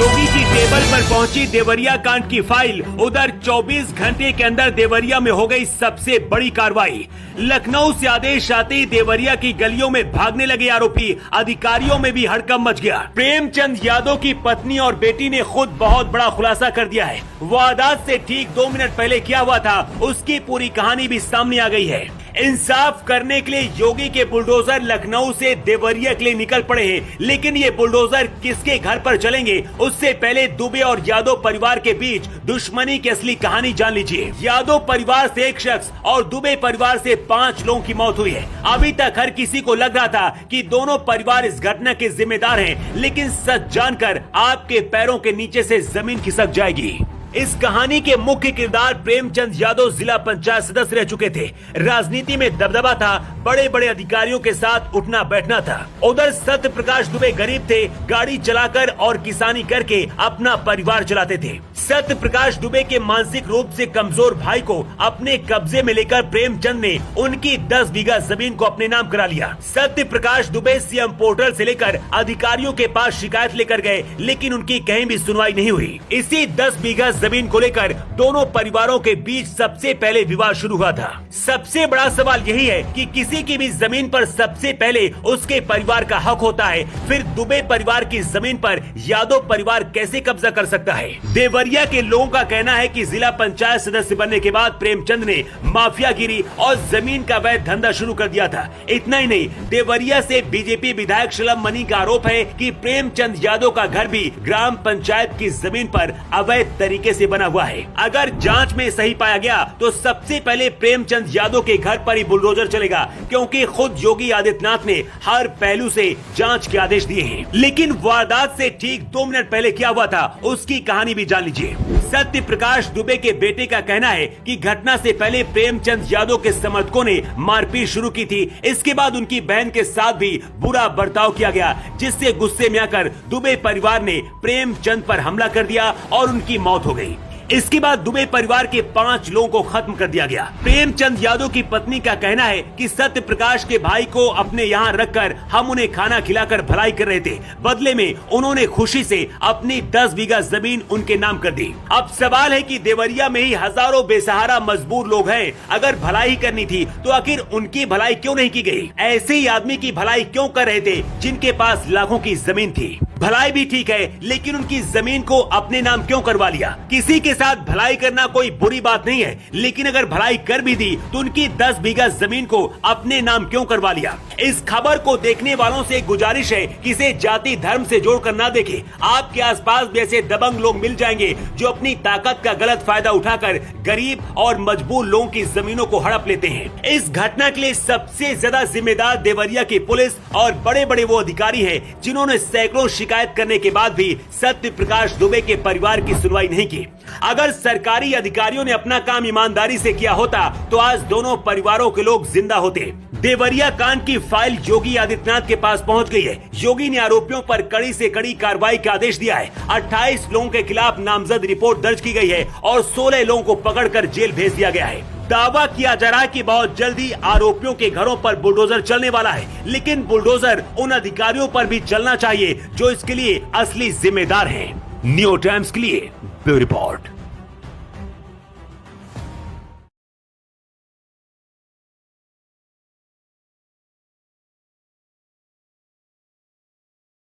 योगी की टेबल पर पहुंची देवरिया कांड की फाइल। उधर 24 घंटे के अंदर देवरिया में हो गई सबसे बड़ी कार्रवाई। लखनऊ से आदेश आते ही देवरिया की गलियों में भागने लगे आरोपी। अधिकारियों में भी हड़कंप मच गया। प्रेमचंद यादव की पत्नी और बेटी ने खुद बहुत बड़ा खुलासा कर दिया है। वारदात से ठीक 2 मिनट पहले क्या हुआ था उसकी पूरी कहानी भी सामने आ गई है। इंसाफ करने के लिए योगी के बुलडोजर लखनऊ से देवरिया के लिए निकल पड़े हैं, लेकिन ये बुलडोजर किसके घर पर चलेंगे उससे पहले दुबे और यादव परिवार के बीच दुश्मनी की असली कहानी जान लीजिए। यादव परिवार से 1 शख्स और दुबे परिवार से 5 लोगों की मौत हुई है। अभी तक हर किसी को लग रहा था कि दोनों परिवार इस घटना के जिम्मेदार हैं, लेकिन सच जानकर आपके पैरों के नीचे से जमीन खिसक जाएगी। इस कहानी के मुख्य किरदार प्रेमचंद यादव जिला पंचायत सदस्य रह चुके थे। राजनीति में दबदबा था, बड़े बड़े अधिकारियों के साथ उठना बैठना था। उधर सत्य प्रकाश दुबे गरीब थे, गाड़ी चलाकर और किसानी करके अपना परिवार चलाते थे। सत्य प्रकाश दुबे के मानसिक रूप से कमजोर भाई को अपने कब्जे में लेकर प्रेमचंद ने उनकी 10 बीघा जमीन को अपने नाम करा लिया। सत्य प्रकाश दुबे सीएम पोर्टल से लेकर अधिकारियों के पास शिकायत लेकर गए, लेकिन उनकी कहीं भी सुनवाई नहीं हुई। इसी 10 बीघा जमीन को लेकर दोनों परिवारों के बीच सबसे पहले विवाद शुरू हुआ था। सबसे बड़ा सवाल यही है कि किसी की भी जमीन पर सबसे पहले उसके परिवार का हक होता है, फिर दुबे परिवार की जमीन पर यादव परिवार कैसे कब्जा कर सकता है। देवरिया के लोगों का कहना है कि जिला पंचायत सदस्य बनने के बाद प्रेमचंद ने माफियागिरी और जमीन का अवैध धंधा शुरू कर दिया था। इतना ही नहीं, देवरिया से बीजेपी विधायक शलम मनी का आरोप है कि प्रेमचंद यादव का घर भी ग्राम पंचायत की जमीन पर अवैध तरीके से बना हुआ है। अगर जांच में सही पाया गया तो सबसे पहले प्रेमचंद यादव के घर पर ही बुलडोजर चलेगा, क्योंकि खुद योगी आदित्यनाथ ने हर पहलू से जांच के आदेश दिए हैं। लेकिन वारदात से ठीक 2 मिनट पहले क्या हुआ था उसकी कहानी भी जान लीजिए। सत्य प्रकाश दुबे के बेटे का कहना है कि घटना से पहले प्रेमचंद यादव के समर्थकों ने मारपीट शुरू की थी। इसके बाद उनकी बहन के साथ भी बुरा बर्ताव किया गया, जिससे गुस्से में आकर दुबे परिवार ने प्रेमचंद पर हमला कर दिया और उनकी मौत हो गई। इसके बाद दुबे परिवार के 5 लोगों को खत्म कर दिया गया। प्रेमचंद यादव की पत्नी का कहना है कि सत्य प्रकाश के भाई को अपने यहाँ रखकर हम उन्हें खाना खिलाकर भलाई कर रहे थे। बदले में उन्होंने खुशी से अपनी 10 बीघा जमीन उनके नाम कर दी। अब सवाल है कि देवरिया में ही हजारों बेसहारा मजबूर लोग हैं। अगर भलाई करनी थी तो आखिर उनकी भलाई क्यों नहीं की गई? ऐसे ही आदमी की भलाई क्यों कर रहे थे जिनके पास लाखों की जमीन थी? भलाई भी ठीक है, लेकिन उनकी जमीन को अपने नाम क्यों करवा लिया? किसी के साथ भलाई करना कोई बुरी बात नहीं है, लेकिन अगर भलाई कर भी दी तो उनकी 10 बीघा जमीन को अपने नाम क्यों करवा लिया? इस खबर को देखने वालों से गुजारिश है कि इसे जाति धर्म से जोड़कर ना देखें। आपके आसपास भी ऐसे दबंग लोग मिल जाएंगे जो अपनी ताकत का गलत फायदा उठाकर गरीब और मजबूर लोगों की जमीनों को हड़प लेते हैं। इस घटना के लिए सबसे ज्यादा जिम्मेदार देवरिया की पुलिस और बड़े बड़े वो अधिकारी है जिन्होंने सैकड़ों शिकायत करने के बाद भी सत्य प्रकाश दुबे के परिवार की सुनवाई नहीं की। अगर सरकारी अधिकारियों ने अपना काम ईमानदारी से किया होता तो आज दोनों परिवारों के लोग जिंदा होते। देवरिया कांड की फाइल योगी आदित्यनाथ के पास पहुंच गई है। योगी ने आरोपियों पर कड़ी से कड़ी कार्रवाई का आदेश दिया है। 28 लोगों के खिलाफ नामजद रिपोर्ट दर्ज की गई है और 16 लोगों को पकड़कर जेल भेज दिया गया है। दावा किया जा रहा है कि बहुत जल्दी आरोपियों के घरों पर बुलडोजर चलने वाला है, लेकिन बुलडोजर उन अधिकारियों पर भी चलना चाहिए जो इसके लिए असली जिम्मेदार हैं। न्यू टाइम्स के लिए ब्यूरो रिपोर्ट।